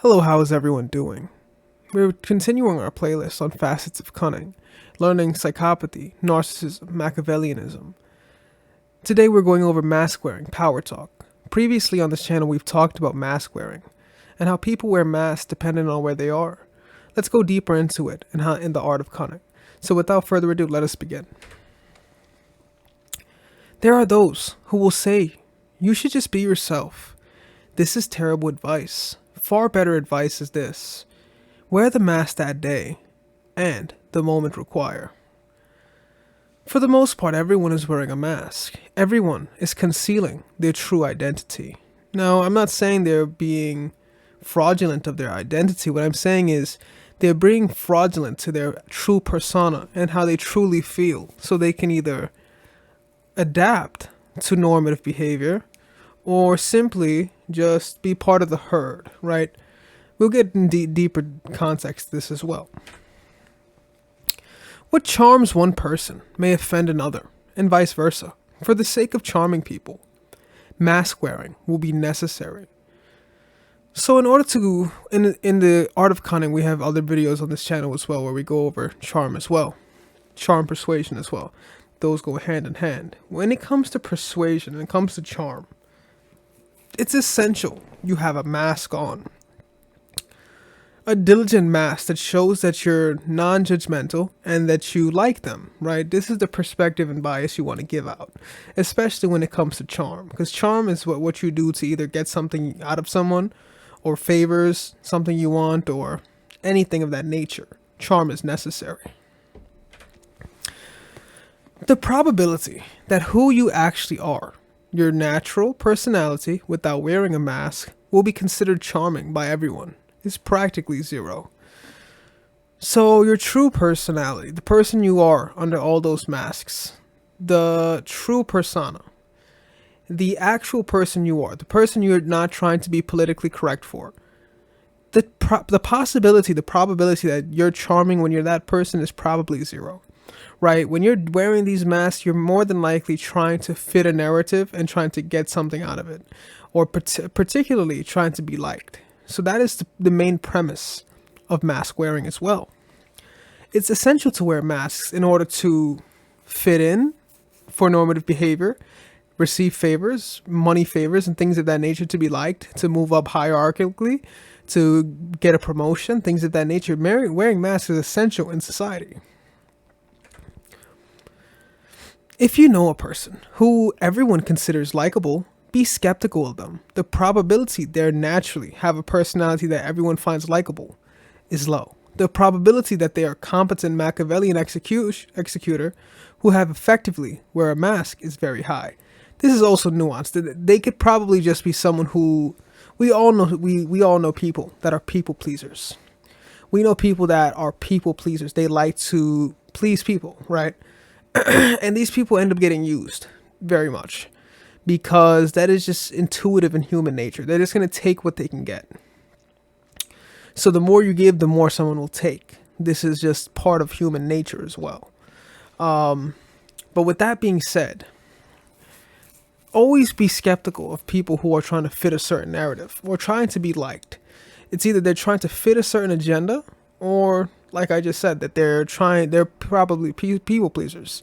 Hello, how is everyone doing? We're continuing our playlist on Facets of Cunning, learning psychopathy, narcissism, Machiavellianism. Today we're going over mask wearing, power talk. Previously on this channel we've talked about mask wearing, and how people wear masks depending on where they are. Let's go deeper into it and how in the art of cunning. So without further ado, let us begin. There are those who will say, you should just be yourself. This is terrible advice. Far better advice is this. Wear the mask that day, and the moment require. For the most part, everyone is wearing a mask. Everyone is concealing their true identity. Now, I'm not saying they're being fraudulent of their identity. What I'm saying is they're being fraudulent to their true persona and how they truly feel, so they can either adapt to normative behavior or simply just be part of the herd, right? We'll get in deeper context to this as well. What charms one person may offend another, and vice versa. For the sake of charming people, mask wearing will be necessary. So in order to, in the art of cunning, we have other videos on this channel as well where we go over charm as well. Charm, persuasion as well. Those go hand in hand. When it comes to persuasion and it comes to charm, it's essential you have a mask on. A diligent mask that shows that you're non-judgmental and that you like them, right? This is the perspective and bias you want to give out, especially when it comes to charm, because charm is what you do to either get something out of someone or favors something you want or anything of that nature. Charm is necessary. The probability that who you actually are, your natural personality without wearing a mask, will be considered charming by everyone is practically zero. So your true personality, the person you are under all those masks, the true persona, the actual person you are, the person you're not trying to be politically correct for, the possibility, the probability that you're charming when you're that person is probably zero. Right? When you're wearing these masks, you're more than likely trying to fit a narrative and trying to get something out of it, or particularly trying to be liked. So that is the main premise of mask wearing as well. It's essential to wear masks in order to fit in for normative behavior, receive favors, money favors, and things of that nature, to be liked, to move up hierarchically, to get a promotion, things of that nature. Wearing masks is essential in society. If you know a person who everyone considers likable, be skeptical of them. The probability they naturally have a personality that everyone finds likable is low. The probability that they are competent Machiavellian executor who have effectively wear a mask is very high. This is also nuanced. They could probably just be someone who we all know people that are people pleasers. We know people that are people pleasers. They like to please people, right? And these people end up getting used very much because that is just intuitive in human nature. They're just going to take what they can get. So the more you give, the more someone will take. This is just part of human nature as well. But with that being said, always be skeptical of people who are trying to fit a certain narrative or trying to be liked. It's either they're trying to fit a certain agenda, or like I just said, that they're probably people pleasers,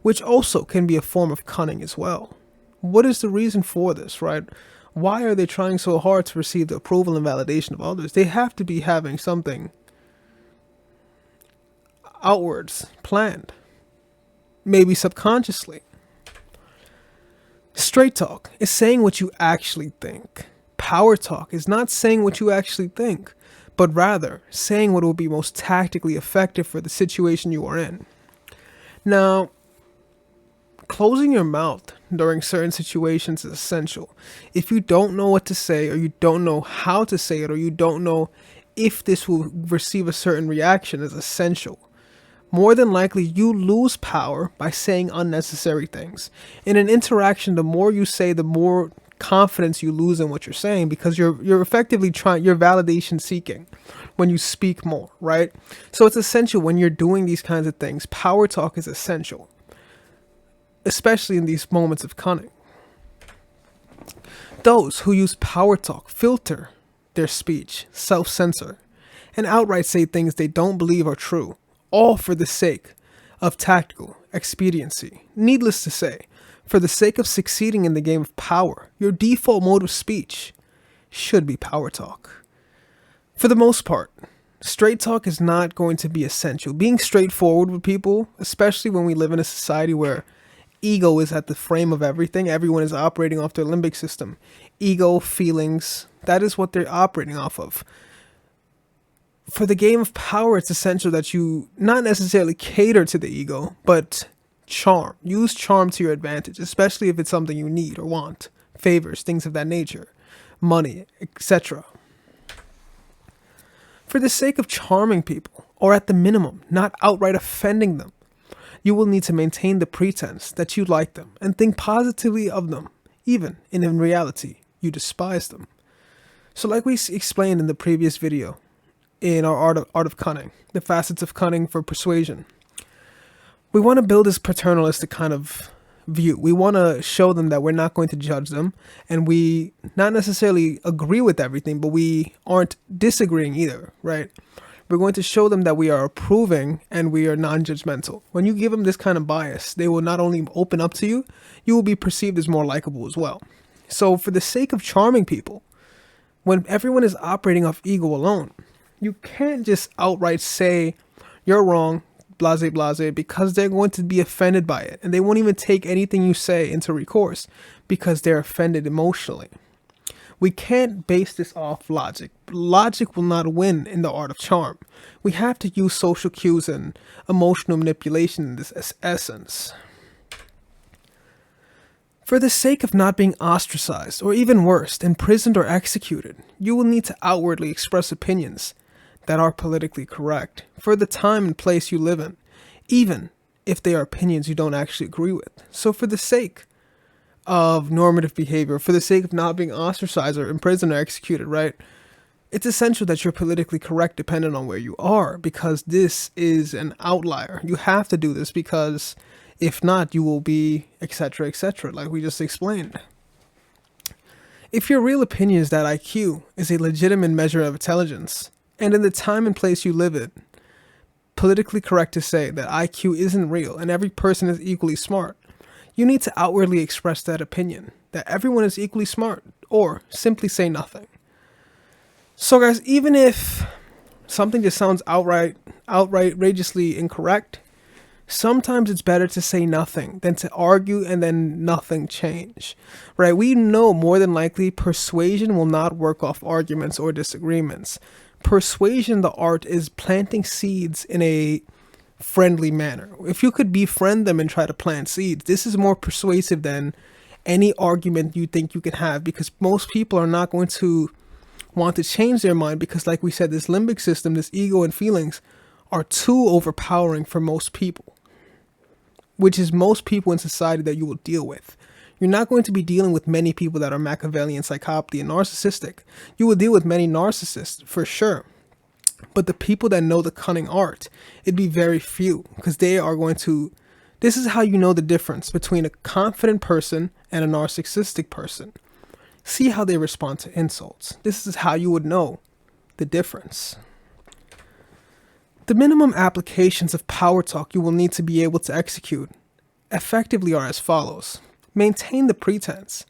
which also can be a form of cunning as well. What is the reason for this, right? Why are they trying so hard to receive the approval and validation of others? They have to be having something outwards planned, maybe subconsciously. Straight talk is saying what you actually think. Power talk is not saying what you actually think, but rather saying what will be most tactically effective for the situation you are in. Now, closing your mouth during certain situations is essential. If you don't know what to say, or you don't know how to say it, or you don't know if this will receive a certain reaction, is essential. More than likely, you lose power by saying unnecessary things. In an interaction, the more you say, the more confidence you lose in what you're saying, because you're effectively you're validation seeking when you speak more, right? So it's essential when you're doing these kinds of things. Power talk is essential, especially in these moments of cunning. Those who use power talk filter their speech, self-censor, and outright say things they don't believe are true, all for the sake of tactical expediency. Needless to say, for the sake of succeeding in the game of power, your default mode of speech should be power talk. For the most part, straight talk is not going to be essential. Being straightforward with people, especially when we live in a society where ego is at the frame of everything, everyone is operating off their limbic system. Ego, feelings, that is what they're operating off of. For the game of power, it's essential that you not necessarily cater to the ego, but charm. Use charm to your advantage, especially if it's something you need or want. Favors, things of that nature. Money, etc. For the sake of charming people, or at the minimum, not outright offending them, you will need to maintain the pretense that you like them and think positively of them, even in reality, you despise them. So like we explained in the previous video, in our art of cunning, the facets of cunning for persuasion, we want to build this paternalistic kind of view. We want to show them that we're not going to judge them, and we not necessarily agree with everything, but we aren't disagreeing either, right? We're going to show them that we are approving and we are non-judgmental. When you give them this kind of bias, they will not only open up to you, you will be perceived as more likable as well. So for the sake of charming people, when everyone is operating off ego alone, you can't just outright say you're wrong, blase blase, because they're going to be offended by it, and they won't even take anything you say into recourse because they're offended emotionally. We can't base this off logic. Logic will not win in the art of charm. We have to use social cues and emotional manipulation in this essence. For the sake of not being ostracized, or even worse, imprisoned or executed, you will need to outwardly express opinions that are politically correct for the time and place you live in, even if they are opinions you don't actually agree with. So for the sake of normative behavior, for the sake of not being ostracized or imprisoned or executed, right? It's essential that you're politically correct depending on where you are, because this is an outlier. You have to do this because if not, you will be etc., etc., like we just explained. If your real opinion is that IQ is a legitimate measure of intelligence, and in the time and place you live in, politically correct to say that IQ isn't real and every person is equally smart, you need to outwardly express that opinion, that everyone is equally smart, or simply say nothing. So guys, even if something just sounds outrageously incorrect, sometimes it's better to say nothing than to argue and then nothing change, right? We know more than likely persuasion will not work off arguments or disagreements. Persuasion, the art, is planting seeds in a friendly manner. If you could befriend them and try to plant seeds, this is more persuasive than any argument you think you can have, because most people are not going to want to change their mind because, like we said, this limbic system, this ego and feelings are too overpowering for most people, which is most people in society that you will deal with. You're not going to be dealing with many people that are Machiavellian, psychopathy, and narcissistic. You will deal with many narcissists, for sure. But the people that know the cunning art, it'd be very few, because they are going to... This is how you know the difference between a confident person and a narcissistic person. See how they respond to insults. This is how you would know the difference. The minimum applications of power talk you will need to be able to execute effectively are as follows. Maintain the pretense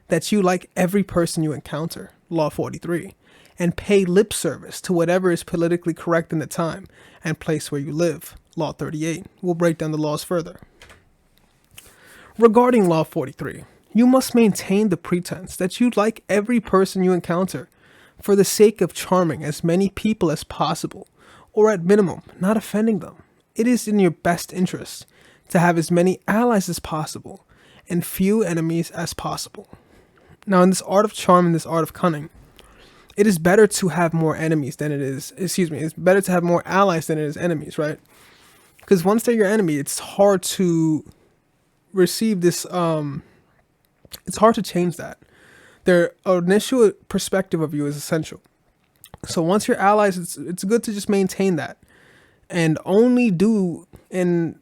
that you like every person you encounter, Law 43, and pay lip service to whatever is politically correct in the time and place where you live, Law 38. We'll break down the laws further. Regarding Law 43, you must maintain the pretense that you like every person you encounter for the sake of charming as many people as possible, or at minimum, not offending them. It is in your best interest to have as many allies as possible and few enemies as possible. Now, in this art of charm and this art of cunning, it is better to have more enemies than it is, it's better to have more allies than it is enemies, right? Because once they're your enemy, it's hard to receive this, it's hard to change that. Their initial perspective of you is essential. So once you're allies, it's good to just maintain that and only do and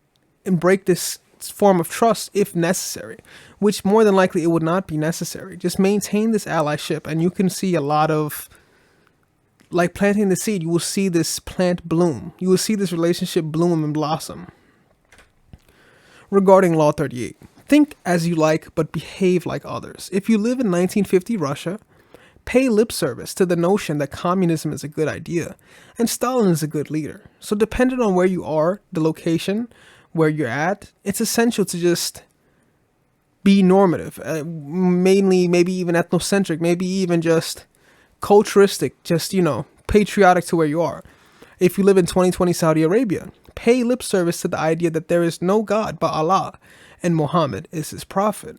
break this form of trust if necessary, which more than likely it would not be necessary. Just maintain this allyship and you can see a lot of like planting the seed, you will see this plant bloom. You will see this relationship bloom and blossom. Regarding Law 38, think as you like, but behave like others. If you live in 1950 Russia, pay lip service to the notion that communism is a good idea and Stalin is a good leader. So depending on where you are, the location where you're at, it's essential to just be normative, mainly maybe even ethnocentric, maybe even just culturistic, just, patriotic to where you are. If you live in 2020 Saudi Arabia, pay lip service to the idea that there is no God but Allah and Muhammad is his prophet.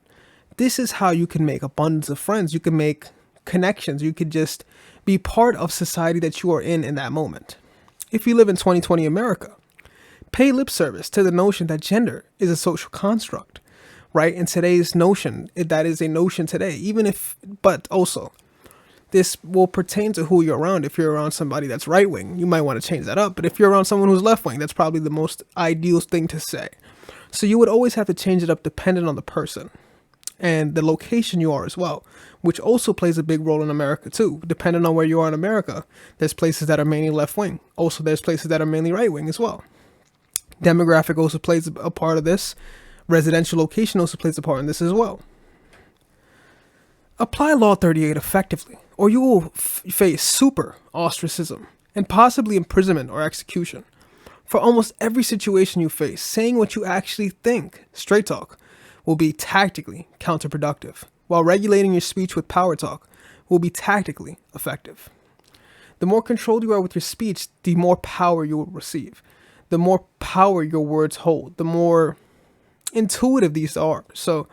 This is how you can make abundance of friends. You can make connections. You could just be part of society that you are in that moment. If you live in 2020 America, pay lip service to the notion that gender is a social construct, right? In today's notion, that is a notion today, but also this will pertain to who you're around. If you're around somebody that's right wing, you might want to change that up. But if you're around someone who's left wing, that's probably the most ideal thing to say. So you would always have to change it up depending on the person and the location you are as well, which also plays a big role in America too. Depending on where you are in America, there's places that are mainly left wing. Also, there's places that are mainly right wing as well. Demographic also plays a part of this. Residential location also plays a part in this as well. Apply Law 38 effectively, or you will face super ostracism and possibly imprisonment or execution. For almost every situation you face, saying what you actually think, straight talk, will be tactically counterproductive, while regulating your speech with power talk will be tactically effective. The more controlled you are with your speech, the more power you will receive. The more power your words hold, the more intuitive these are. So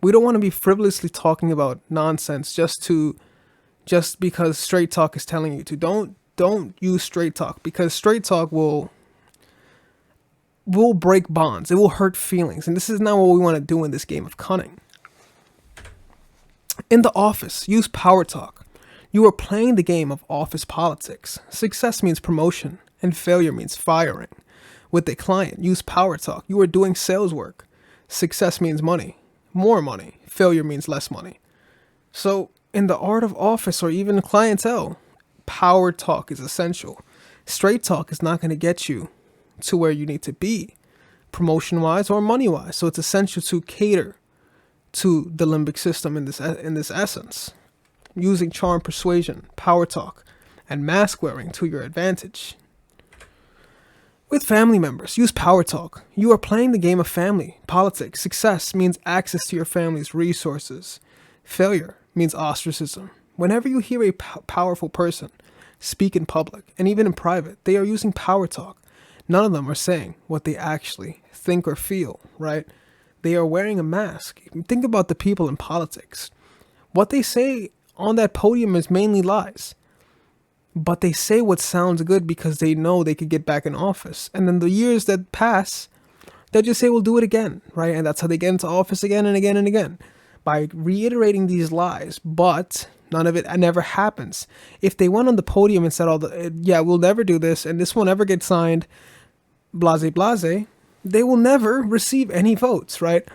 we don't want to be frivolously talking about nonsense just because straight talk is telling you to. Don't use straight talk, because straight talk will break bonds. It will hurt feelings. And this is not what we want to do in this game of cunning. In the office, use power talk. You are playing the game of office politics. Success means promotion and failure means firing. With a client, use power talk. You are doing sales work. Success means money, more money. Failure means less money. So in the art of office or even clientele, power talk is essential. Straight talk is not going to get you to where you need to be, promotion-wise or money-wise. So it's essential to cater to the limbic system in this essence, using charm, persuasion, power talk, and mask wearing to your advantage. With family members, use power talk. You are playing the game of family politics. Success means access to your family's resources. Failure means ostracism. Whenever you hear a powerful person speak in public and even in private, they are using power talk. None of them are saying what they actually think or feel, right? They are wearing a mask. Think about the people in politics. What they say on that podium is mainly lies. But they say what sounds good because they know they could get back in office. And then the years that pass, they'll just say, we'll do it again, right? And that's how they get into office again and again and again. By reiterating these lies, but none of it never happens. If they went on the podium and said, we'll never do this, and this will never get signed, blase, blase, they will never receive any votes, right?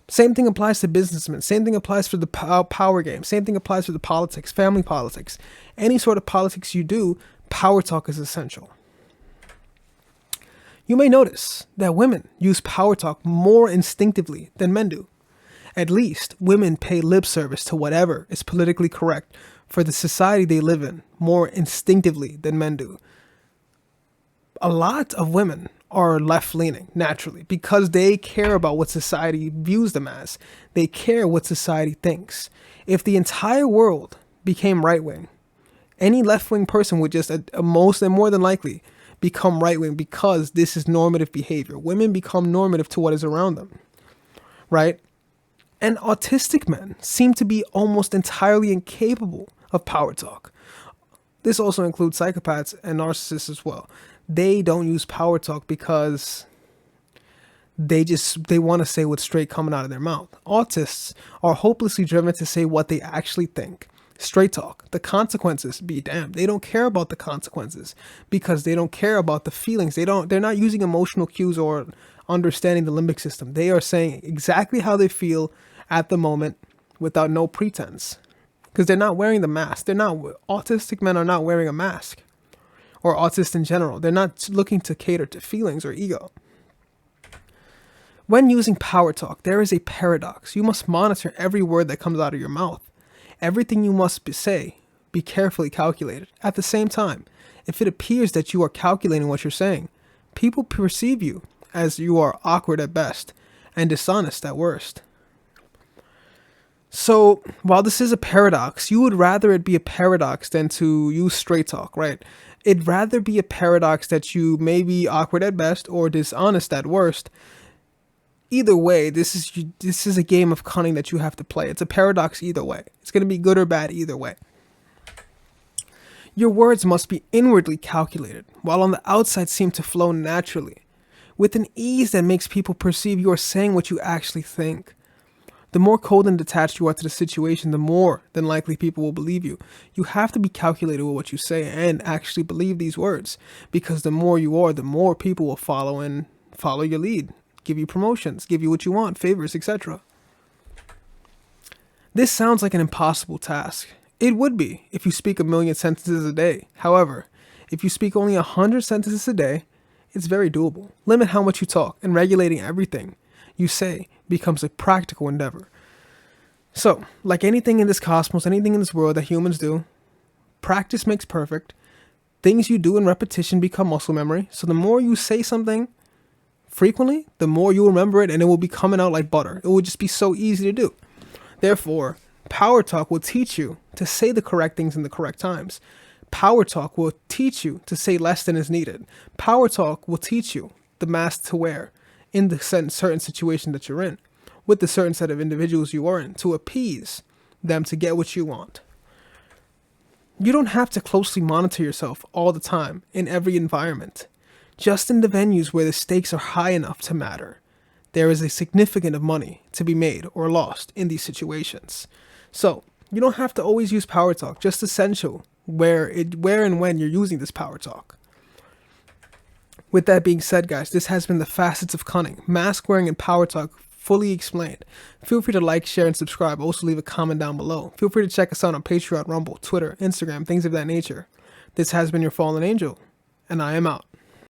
Same thing applies to businessmen. Same thing applies for the power game. Same thing applies for the politics, family politics. Any sort of politics you do, power talk is essential. You may notice that women use power talk more instinctively than men do. At least women pay lip service to whatever is politically correct for the society they live in more instinctively than men do. A lot of women are left-leaning naturally because they care about what society views them as. They care what society thinks. If the entire world became right-wing, any left-wing person would just more than likely become right-wing because this is normative behavior. Women become normative to what is around them, right? And autistic men seem to be almost entirely incapable of power talk. This also includes psychopaths and narcissists as well. They don't use power talk because they want to say what's straight coming out of their mouth. Autists are hopelessly driven to say what they actually think. Straight talk. The consequences be damned. They don't care about the consequences because they don't care about the feelings. They're not using emotional cues or understanding the limbic system. They are saying exactly how they feel at the moment without no pretense. because they're not wearing the mask. Autistic men are not wearing a mask, or autists in general. They're not looking to cater to feelings or ego. When using power talk, there is a paradox. You must monitor every word that comes out of your mouth. Everything you must say, be carefully calculated. At the same time, if it appears that you are calculating what you're saying, people perceive you as you are awkward at best and dishonest at worst. So, while this is a paradox, you would rather it be a paradox than to use straight talk, right? It'd rather be a paradox that you may be awkward at best or dishonest at worst. Either way, this is a game of cunning that you have to play. It's a paradox either way. It's going to be good or bad either way. Your words must be inwardly calculated, while on the outside seem to flow naturally, with an ease that makes people perceive you are saying what you actually think. The more cold and detached you are to the situation, the more than likely people will believe you. You have to be calculated with what you say and actually believe these words, because the more you are, the more people will follow your lead. Give you promotions, give you what you want, favors, etc. This sounds like an impossible task. It would be if you speak 1 million sentences a day. However, if you speak only 100 sentences a day, it's very doable. Limit how much you talk, and regulating everything you say becomes a practical endeavor. So, like anything in this cosmos, anything in this world that humans do, practice makes perfect. Things you do in repetition become muscle memory. So the more you say something frequently, the more you remember it, and it will be coming out like butter. It will just be so easy to do. Therefore, power talk will teach you to say the correct things in the correct times. Power talk will teach you to say less than is needed. Power talk will teach you the mask to wear in the certain situation that you're in, with the certain set of individuals you are in, to appease them to get what you want. You don't have to closely monitor yourself all the time in every environment. Just in the venues where the stakes are high enough to matter, there is a significant of money to be made or lost in these situations. So, you don't have to always use power talk, just essential where and when you're using this power talk. With that being said, guys, this has been the Facets of Cunning, Mask Wearing and PowerTalk, fully explained. Feel free to like, share, and subscribe. Also leave a comment down below. Feel free to check us out on Patreon, Rumble, Twitter, Instagram, things of that nature. This has been your fallen angel, and I am out.